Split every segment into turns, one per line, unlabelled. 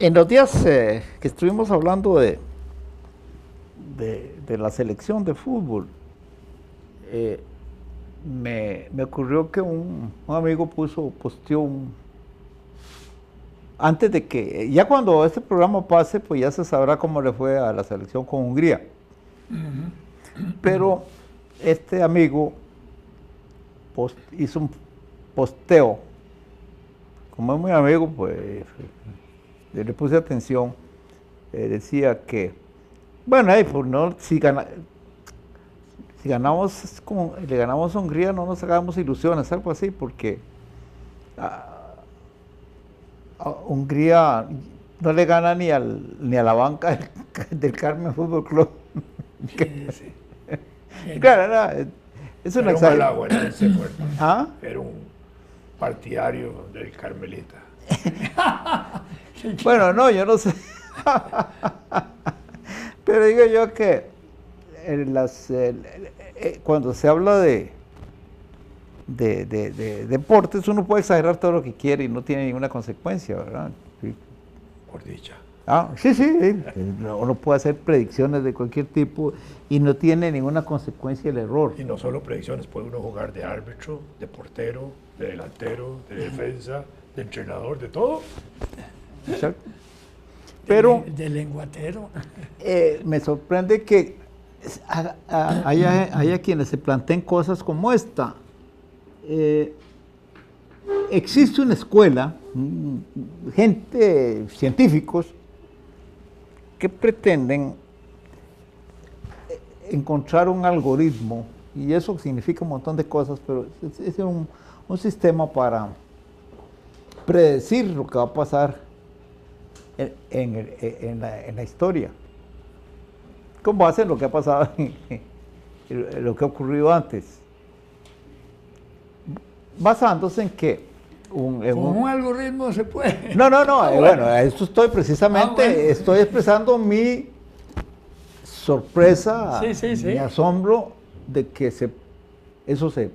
En los días que estuvimos hablando de la selección de fútbol, me ocurrió que un amigo posteó antes de que, ya cuando este programa pase, pues ya se sabrá cómo le fue a la selección con Hungría. Pero este amigo hizo un posteo, como es muy amigo, pues le puse atención, decía que, bueno, pues no, si ganamos, le ganamos a Hungría, no nos hagamos ilusiones, algo así, porque a Hungría no le gana ni a la banca del Carmen Fútbol Club.
Sí.
Claro, es una
exageración.
¿Ah?
Era un partidario del Carmelita.
Bueno, no, yo no sé. Pero digo yo que cuando se habla de deportes, uno puede exagerar todo lo que quiere y no tiene ninguna consecuencia, ¿verdad? Sí.
Por dicha.
Sí. Uno puede hacer predicciones de cualquier tipo y no tiene ninguna consecuencia el error.
Y no solo predicciones, puede uno jugar de árbitro, de portero, de delantero, de defensa, de entrenador, de todo.
Exacto. Pero
de lenguatero.
Me sorprende que haya quienes se planteen cosas como esta. Existe una escuela, científicos, que pretenden encontrar un algoritmo, y eso significa un montón de cosas, pero es un sistema para predecir lo que va a pasar en la historia, con base en lo que ha pasado, en lo que ha ocurrido antes, basándose en que
con un algoritmo se puede.
No, bueno, esto estoy precisamente, estoy expresando mi sorpresa, mi asombro de que eso se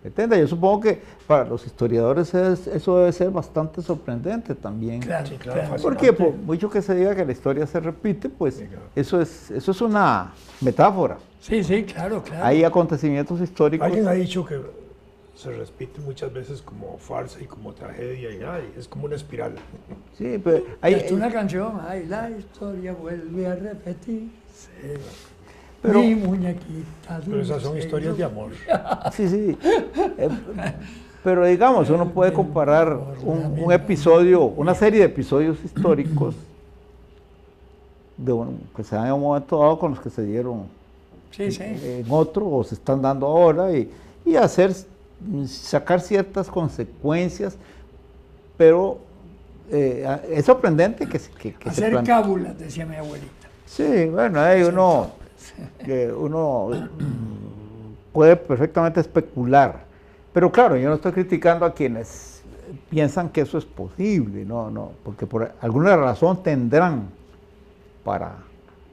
entienda. Yo supongo que para los historiadores eso debe ser bastante sorprendente también.
Claro.
Porque por mucho que se diga que la historia se repite, pues sí, claro. eso es una metáfora.
Sí, claro.
Hay acontecimientos históricos.
Alguien ha dicho que se repite muchas veces como farsa y como tragedia y es como una espiral.
Sí, pero
es una canción, la historia vuelve a repetirse. Pero, mi muñequita.
Pero esas son historias de amor.
Sí. Pero digamos, uno puede comparar un episodio, una serie de episodios históricos que se dan en un momento dado con los que se dieron en otro o se están dando ahora y sacar ciertas consecuencias, pero es sorprendente que
hacer cábulas, decía mi abuelita.
Sí, bueno, uno puede perfectamente especular, pero claro, yo no estoy criticando a quienes piensan que eso es posible, no, porque por alguna razón tendrán para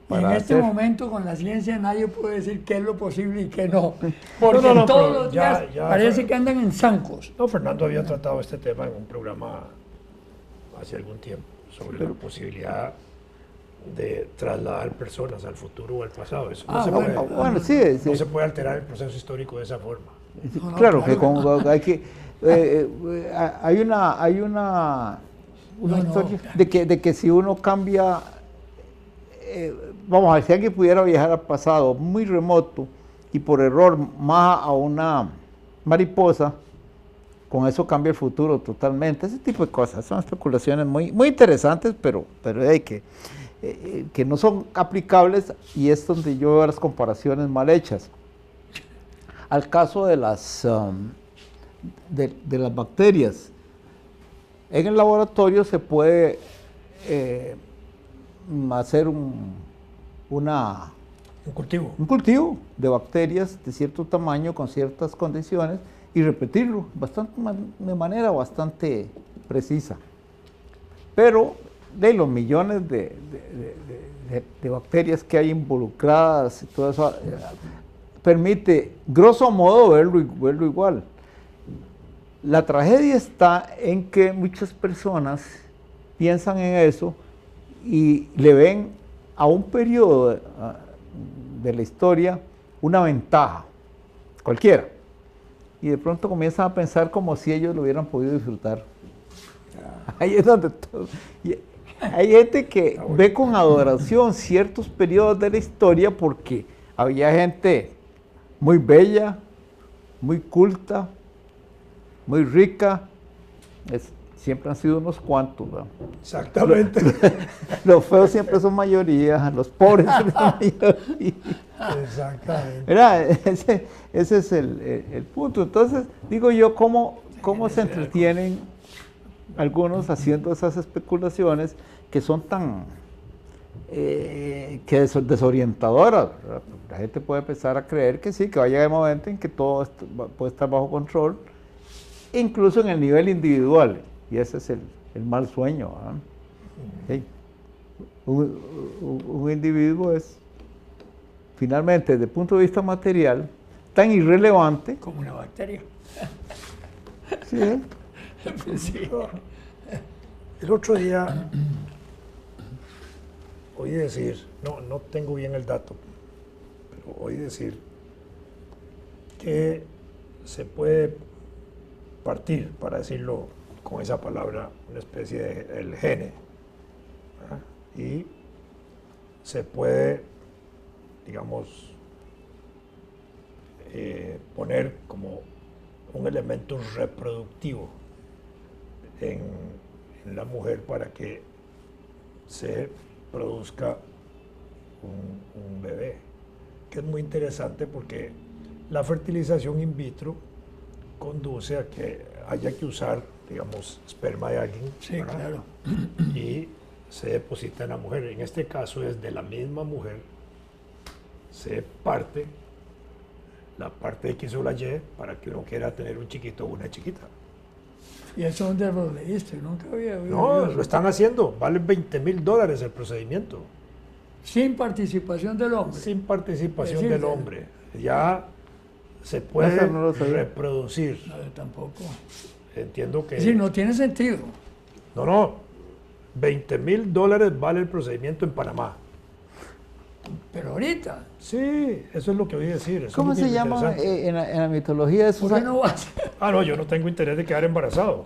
en este momento con la ciencia nadie puede decir qué es lo posible y qué no, porque todos los días parece que andan en zancos.
No, Fernando había tratado este tema en un programa hace algún tiempo sobre la posibilidad de trasladar personas al futuro o al pasado. Eso no se puede alterar el proceso histórico de esa forma.
Claro, que hay una historia de que si uno cambia, vamos a ver, si alguien pudiera viajar al pasado muy remoto y por error maja a una mariposa, con eso cambia el futuro totalmente. Ese tipo de cosas son especulaciones muy interesantes, pero hay que no son aplicables, y es donde yo veo las comparaciones mal hechas. Al caso de las bacterias, en el laboratorio se puede hacer un cultivo de bacterias de cierto tamaño con ciertas condiciones y repetirlo de manera bastante precisa. Pero de los millones de bacterias que hay involucradas y todo eso, permite, grosso modo, verlo igual. La tragedia está en que muchas personas piensan en eso y le ven a un periodo de la historia una ventaja, cualquiera. Y de pronto comienzan a pensar como si ellos lo hubieran podido disfrutar. Ahí es donde todo. Hay gente que ve con adoración ciertos periodos de la historia porque había gente muy bella, muy culta, muy rica. Siempre han sido unos cuantos, ¿verdad?
Exactamente.
Los feos siempre son mayoría, los pobres son mayoría.
Exactamente.
¿Verdad? Ese es el punto. Entonces, digo yo, ¿cómo se entretienen algunos haciendo esas especulaciones que son tan desorientadoras? ¿Verdad? La gente puede empezar a creer que sí, que va a llegar el momento en que todo esto puede estar bajo control, incluso en el nivel individual, y ese es el mal sueño. ¿Sí? Un individuo es, finalmente, desde el punto de vista material, tan irrelevante
como una bacteria.
Sí.
Sí.
El otro día oí decir, no tengo bien el dato, pero oí decir que se puede partir, para decirlo con esa palabra, una especie de el gene, ¿verdad? Y se puede, digamos, poner como un elemento reproductivo en la mujer para que se produzca un bebé, que es muy interesante porque la fertilización in vitro conduce a que haya que usar, digamos, esperma de alguien,
sí,
¿verdad?
Claro.
Y se deposita en la mujer. En este caso es de la misma mujer, se parte la parte X o la Y para que uno quiera tener un chiquito o una chiquita.
¿Y eso dónde lo leíste? Nunca había oído.
No, lo están haciendo, vale $20,000 el procedimiento.
Sin participación del hombre.
Sin participación del hombre. Ya se puede reproducir.
No, yo tampoco.
Entiendo que...
Sí, no tiene sentido.
No, $20,000 vale el procedimiento en Panamá.
Pero ahorita.
Sí, eso es lo que oí decir. Eso
¿Cómo
es
se llama en la mitología esos?
¿Por qué no vas?
No, yo no tengo interés de quedar embarazado.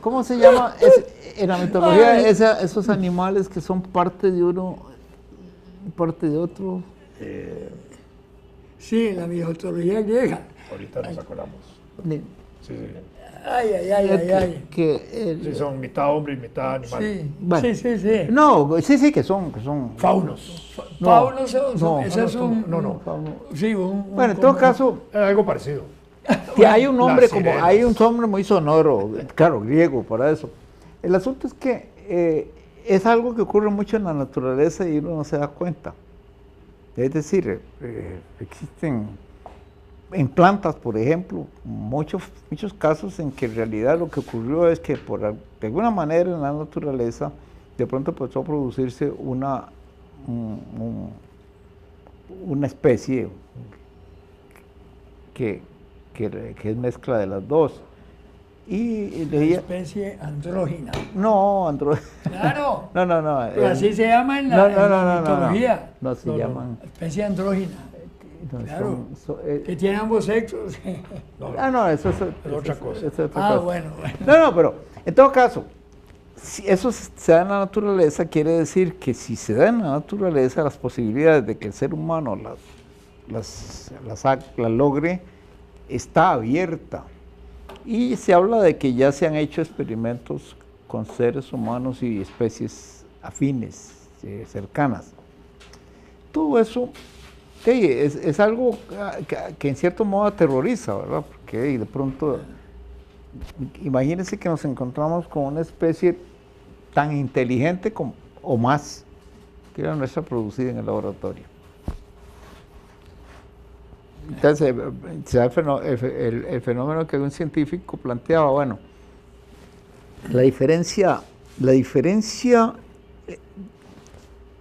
¿Cómo se llama en la mitología esos animales que son parte de uno, parte de otro?
Sí, en la mitología griega.
Ahorita nos acordamos. Sí.
Ay.
Sí, son mitad hombre y mitad animal.
Sí,
bueno,
sí.
No, sí, que son
Faunos.
Faunos
No.
Sí,
bueno, en todo caso,
es algo parecido.
Hay un nombre hay un nombre muy sonoro, claro, griego para eso. El asunto es que es algo que ocurre mucho en la naturaleza y uno no se da cuenta. Es decir, existen en plantas, por ejemplo, muchos casos en que en realidad lo que ocurrió es que de alguna manera en la naturaleza de pronto empezó a producirse una especie que es mezcla de las dos. Y
una especie andrógina.
No, andrógina.
Claro.
No.
Pero así se llama en la mitología.
No, se llaman.
Especie andrógina. Claro, que tiene ambos sexos.
No, eso es
otra cosa.
Bueno.
No, pero en todo caso, si eso se da en la naturaleza, quiere decir que si se da en la naturaleza, las posibilidades de que el ser humano las logre está abierta. Y se habla de que ya se han hecho experimentos con seres humanos y especies afines, cercanas. Todo eso es algo que en cierto modo aterroriza, ¿verdad? Porque de pronto, imagínense que nos encontramos con una especie tan inteligente o más que la nuestra producida en el laboratorio. Entonces, se da el fenómeno que un científico planteaba, bueno, la diferencia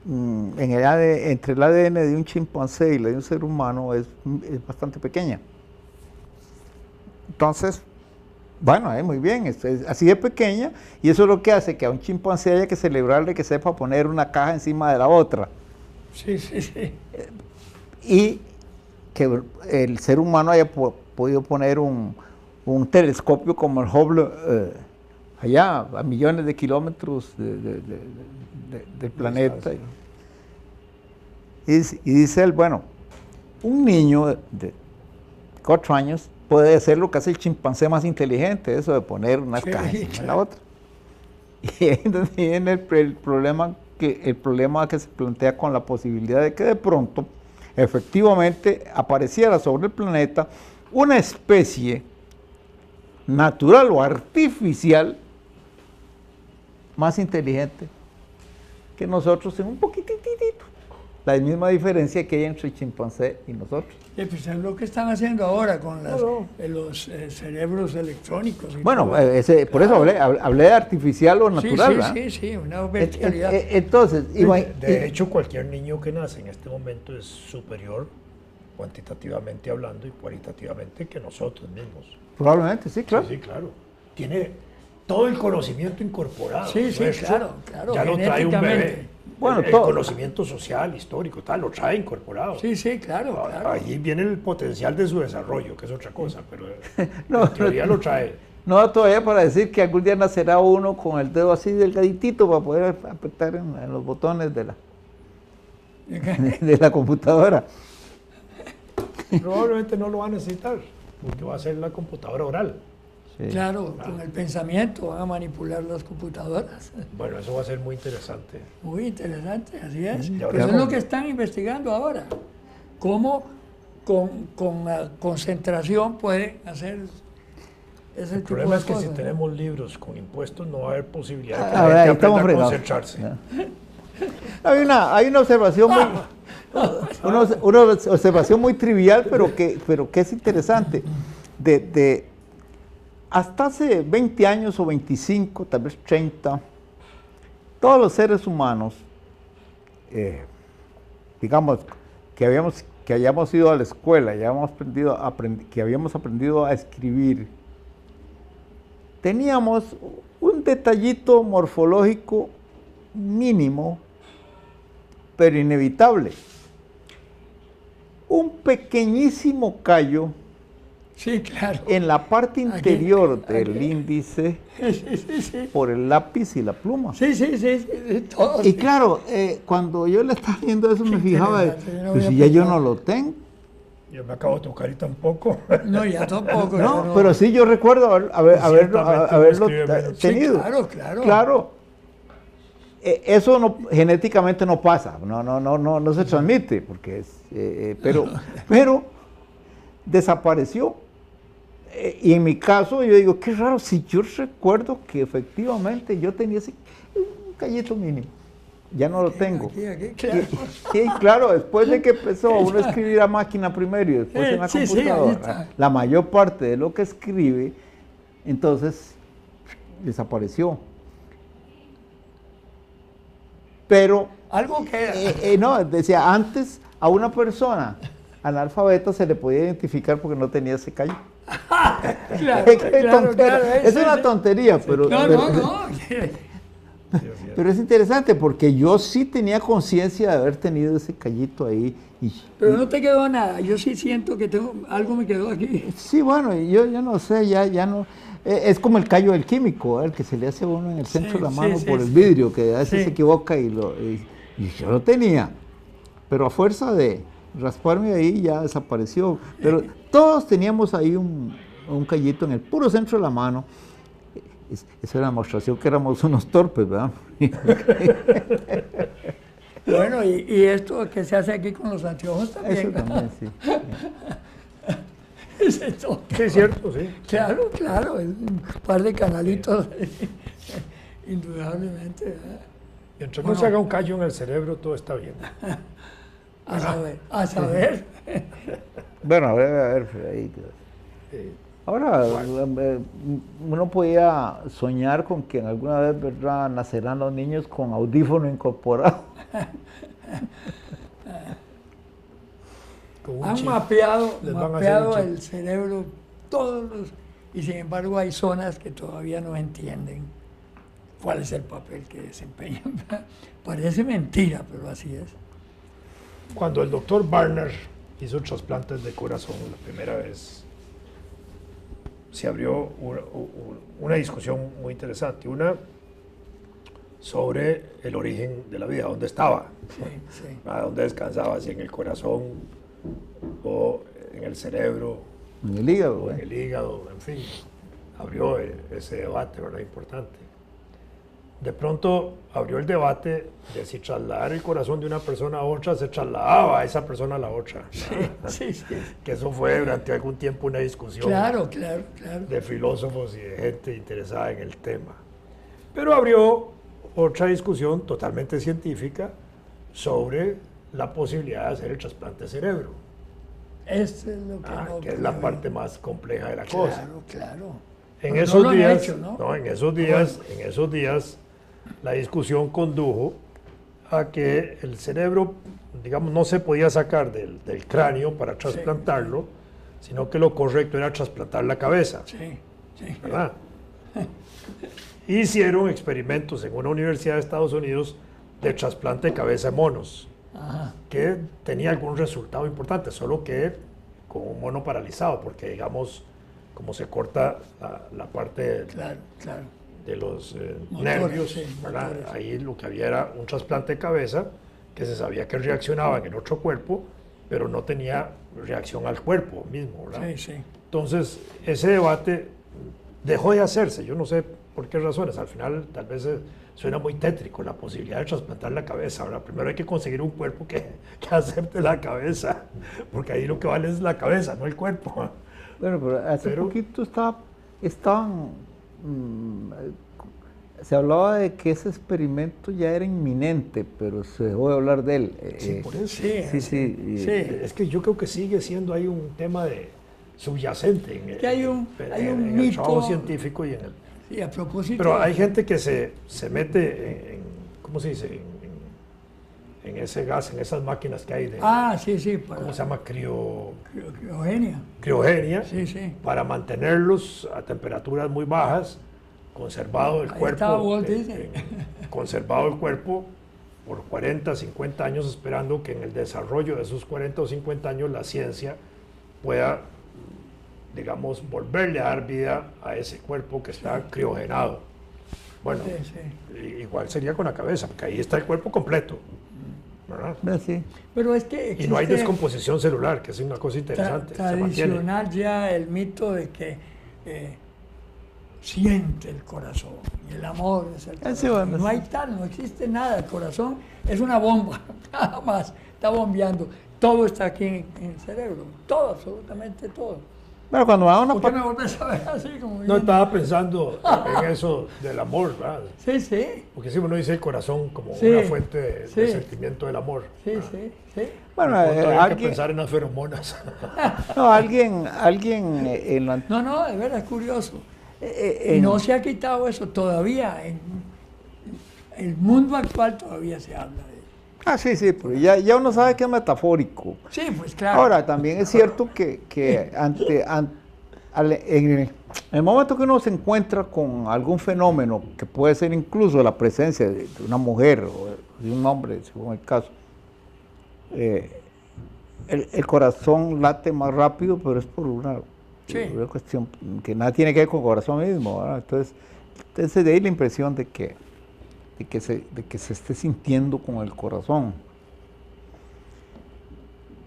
entre el ADN de un chimpancé y la de un ser humano es bastante pequeña. Entonces, Bueno, muy bien, es así de pequeña, y eso es lo que hace que a un chimpancé haya que celebrarle que sepa poner una caja encima de la otra.
Sí, sí, sí.
Y que el ser humano haya podido poner un telescopio como el Hubble allá a millones de kilómetros del planeta. Y dice él, bueno, un niño de 4 años puede hacer lo que hace el chimpancé más inteligente, eso de poner unas cajas en la otra. Y ahí es donde viene el problema que se plantea con la posibilidad de que de pronto efectivamente apareciera sobre el planeta una especie natural o artificial más inteligente que nosotros en un poquitito. La misma diferencia que hay entre el chimpancé y nosotros.
Pues es lo que están haciendo ahora con los cerebros electrónicos.
Bueno, por eso hablé de artificial o natural.
Sí, una bestialidad.
Entonces,
de hecho, cualquier niño que nace en este momento es superior, cuantitativamente hablando y cualitativamente, que nosotros mismos.
Probablemente, sí, claro.
Sí, claro. Tiene todo el conocimiento incorporado.
Sí, claro.
Ya lo trae un bebé.
Bueno,
el conocimiento social, histórico, tal, lo trae incorporado.
Sí, claro.
Allí viene el potencial de su desarrollo, que es otra cosa, pero en teoría lo trae.
No, todavía para decir que algún día nacerá uno con el dedo así delgaditito para poder apretar en los botones de la computadora.
Probablemente no lo va a necesitar, porque va a ser la computadora oral.
Sí. Claro, con el pensamiento van a manipular las computadoras.
Bueno, eso va a ser muy interesante.
Muy interesante, así es. Eso es lo que están investigando ahora. Cómo con concentración pueden hacer ese tipo de cosas.
El problema es que si tenemos libros con impuestos no va a haber posibilidad de que la gente aprenda a concentrarse.
Hay una observación una observación muy trivial, pero que es interesante. Hasta hace 20 años o 25, tal vez 30, todos los seres humanos, digamos, que hayamos ido a la escuela, que habíamos aprendido a escribir, teníamos un detallito morfológico mínimo, pero inevitable. Un pequeñísimo callo.
Sí, claro.
En la parte interior del índice, por el lápiz y la pluma.
Sí. Todo,
y claro, cuando yo le estaba viendo eso, me fijaba, pues si ya yo no lo tengo.
Yo me acabo de tocar y tampoco.
No, ya tampoco.
No, pero sí yo recuerdo haberlo tenido.
Sí, claro.
Eso genéticamente no pasa, no se transmite, porque pero desapareció. Y en mi caso yo digo, qué raro, si yo recuerdo que efectivamente yo tenía ese un callito mínimo, ya no lo tengo.
Aquí,
claro, después de que empezó uno a escribir a máquina primero y después en la computadora, la mayor parte de lo que escribe, entonces desapareció. Pero,
algo que...
no, decía, antes a una persona analfabeta se le podía identificar porque no tenía ese callo.
Claro,
es una tontería, pero...
No.
Pero es interesante porque yo sí tenía conciencia de haber tenido ese callito ahí.
Pero no te quedó nada, yo sí siento que algo me quedó aquí.
Sí, bueno, yo no sé, ya no... Es como el callo del químico, el que se le hace a uno en el centro de la mano por el vidrio, que a veces se equivoca y yo lo tenía. Pero a fuerza de rasparme ahí ya desapareció. Pero todos teníamos ahí un callito en el puro centro de la mano. Esa era la demostración que éramos unos torpes, ¿verdad?
Bueno, y esto que se hace aquí con los anteojos también.
Eso también, sí.
Sí,
es cierto, sí.
Claro, es un par de canalitos, indudablemente. ¿Verdad?
Mientras no se haga un callo en el cerebro, todo está bien.
A saber.
Bueno, a ver. Ahí. Ahora, uno podía soñar con que en alguna vez, ¿verdad?, nacerán los niños con audífono incorporado.
Han mapeado el cerebro, todos y sin embargo hay zonas que todavía no entienden cuál es el papel que desempeñan. Parece mentira, pero así es.
Cuando el doctor Barner hizo trasplantes de corazón la primera vez, se abrió una discusión muy interesante, una sobre el origen de la vida, dónde estaba, dónde descansaba, si en el corazón o en el cerebro,
en el hígado,
o en el hígado, en fin, abrió ese debate, ¿verdad? Importante. De pronto abrió el debate de si trasladar el corazón de una persona a otra se trasladaba a esa persona a la otra.
Sí.
Que eso fue durante algún tiempo una discusión
claro.
de filósofos y de gente interesada en el tema. Pero abrió otra discusión totalmente científica sobre la posibilidad de hacer el trasplante de cerebro.
Eso es lo que no
que es la parte más compleja de la cosa.
Claro.
En esos días, en esos días, la discusión condujo a que el cerebro, digamos, no se podía sacar del cráneo para trasplantarlo, sino que lo correcto era trasplantar la cabeza. ¿Verdad? Hicieron experimentos en una universidad de Estados Unidos de trasplante de cabeza de monos, que tenía algún resultado importante, solo que con un mono paralizado, porque digamos, como se corta la parte de los nervios, ahí lo que había era un trasplante de cabeza que se sabía que reaccionaba en el otro cuerpo, pero no tenía reacción al cuerpo mismo, ¿verdad? Entonces, ese debate dejó de hacerse, yo no sé por qué razones, al final tal vez suena muy tétrico la posibilidad de trasplantar la cabeza. Ahora, primero hay que conseguir un cuerpo que acepte la cabeza, porque ahí lo que vale es la cabeza, no el cuerpo.
Bueno, pero hace poquito se hablaba de que ese experimento ya era inminente, pero se dejó de hablar de él.
Sí, por eso. Sí. Es que yo creo que sigue siendo ahí un tema subyacente en el trabajo científico y en el...
Sí, a propósito.
Pero hay gente que se mete ¿cómo se dice? En ese gas, en esas máquinas que hay de... ¿Cómo se llama?
Criogenia.
Criogenia. Para mantenerlos a temperaturas muy bajas, conservado el cuerpo. Conservado el cuerpo por 40, 50 años, esperando que en el desarrollo de esos 40 o 50 años la ciencia pueda, digamos, volverle a dar vida a ese cuerpo que está criogenado. Bueno, igual sería con la cabeza, porque ahí está el cuerpo completo, ¿verdad?
Sí.
Pero es que
y no hay descomposición celular, que es una cosa interesante.
Tradicional ya el mito de que siente el corazón, y el amor es el corazón. No hay tal, no existe nada. El corazón es una bomba, nada más, está bombeando. Todo está aquí en el cerebro, todo, absolutamente todo.
Bueno, cuando va una...
¿Por qué me volvés a ver así? Como
no, estaba pensando en eso del amor, ¿verdad?
Sí.
Porque si uno dice el corazón como una fuente de sentimiento del amor.
Sí.
Bueno,
hay que pensar en las feromonas.
No, alguien en la...
No, de verdad es curioso. Y no se ha quitado eso todavía. En el mundo actual todavía se habla de eso.
Sí, pero ya uno sabe que es metafórico.
Sí, pues claro.
Ahora, también es cierto que en el momento que uno se encuentra con algún fenómeno, que puede ser incluso la presencia de una mujer o de un hombre, según el caso, el corazón late más rápido, pero es por una cuestión que nada tiene que ver con el corazón mismo, ¿verdad? Entonces de ahí la impresión de que se esté sintiendo con el corazón.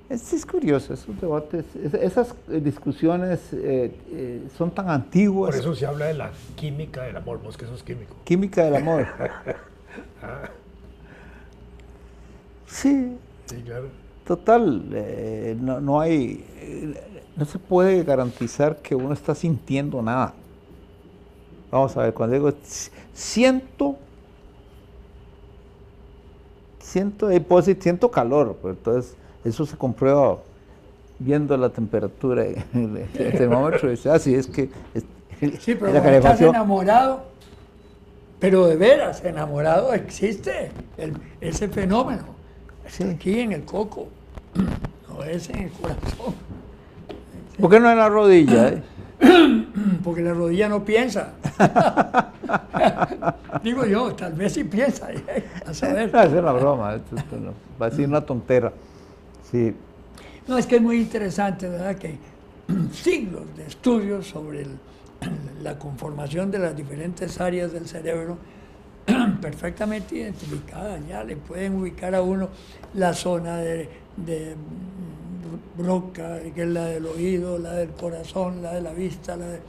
Es curioso, esos debates, esas discusiones son tan antiguas.
Por eso se habla de la química del amor, vos que sos químico.
Química del amor. Sí,
claro.
Total, no se puede garantizar que uno está sintiendo nada. Vamos a ver, cuando digo siento calor, pero entonces eso se comprueba viendo la temperatura en el termómetro. Es que
sí, pero cuando estás enamorado, pero de veras enamorado, existe ese fenómeno. Aquí en el coco, no es en el corazón.
¿Por qué no en la rodilla?
porque la rodilla no piensa. Digo yo, tal vez sí piensa, a saber.
No, es una broma, va a decir una tontera. Sí.
No, es que es muy interesante, ¿verdad? Que siglos de estudios sobre la conformación de las diferentes áreas del cerebro perfectamente identificadas, ya le pueden ubicar a uno la zona de Broca, que es la del oído, la del corazón, la de la vista, la de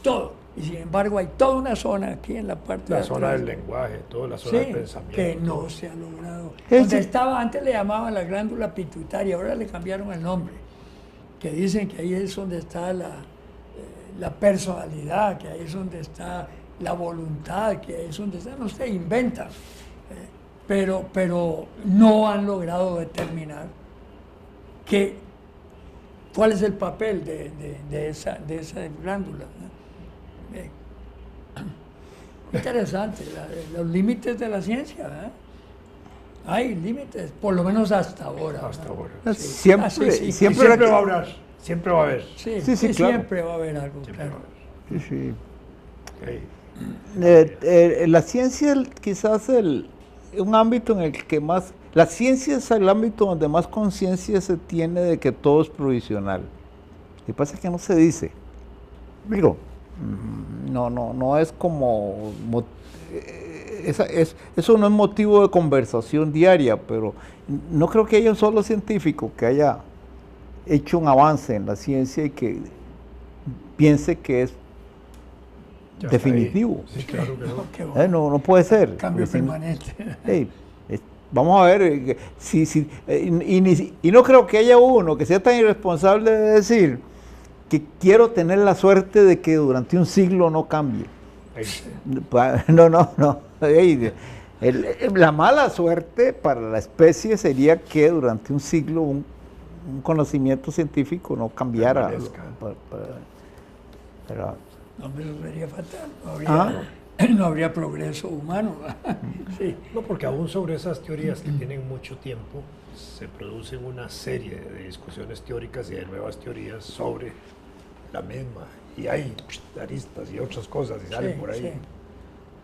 todo. Y sin embargo hay toda una zona aquí en la parte
la
de
zona
atrás,
del lenguaje, toda la zona del pensamiento.
que no se ha logrado. Donde estaba, antes le llamaban la glándula pituitaria, ahora le cambiaron el nombre. Que dicen que ahí es donde está la personalidad, que ahí es donde está la voluntad, que ahí es donde está, no sé, inventan. Pero no han logrado determinar cuál es el papel de esa glándula, ¿no? Interesante, los límites de la ciencia, ¿eh? Hay límites, por lo menos hasta ahora.
Hasta ahora.
Sí. Siempre,
sí.
Siempre va a haber. Siempre va a haber.
Sí,
claro.
Siempre va a haber algo,
Siempre
claro.
va a haber.
Sí.
Okay.
La ciencia quizás un ámbito en el que más... La ciencia es el ámbito donde más conciencia se tiene de que todo es provisional. Lo que pasa es que no se dice. Digo, no es como... Eso no es motivo de conversación diaria, pero no creo que haya un solo científico que haya hecho un avance en la ciencia y que piense que es
Ya
definitivo.
Sí, claro que no.
Qué bueno.
No puede ser.
Cambio
Si-
permanente.
hey, vamos a ver, y no creo que haya uno que sea tan irresponsable de decir que quiero tener la suerte de que durante un siglo no cambie. No. La mala suerte para la especie sería que durante un siglo un conocimiento científico no cambiara.
Permanezca.
Pero,
No, hombre, eso sería fatal. No habría progreso humano. Sí.
No, porque aún sobre esas teorías que tienen mucho tiempo, se producen una serie de discusiones teóricas y de nuevas teorías sobre la misma. Y hay aristas y otras cosas y salen por ahí.
Sí.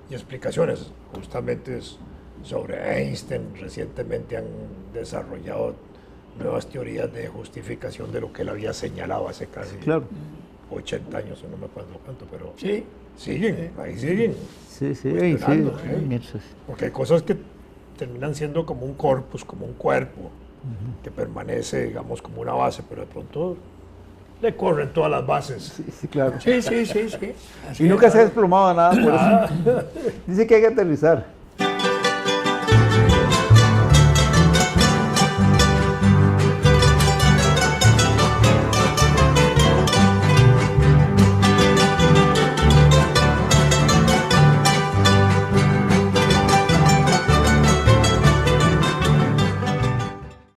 Y explicaciones. Justamente sobre Einstein recientemente han desarrollado nuevas teorías de justificación de lo que él había señalado hace casi
claro.
80 años, o no me acuerdo cuánto, pero
Sí.
siguen, ahí siguen.
Sí,
Cuestionando,
mientras-
Porque hay cosas que terminan siendo como un corpus, como un cuerpo, que permanece, digamos, como una base, pero de pronto le corren todas las bases.
sí, claro.
Sí. Así
Y nunca
es.
se ha desplomado nada por eso. Dice que hay que aterrizar.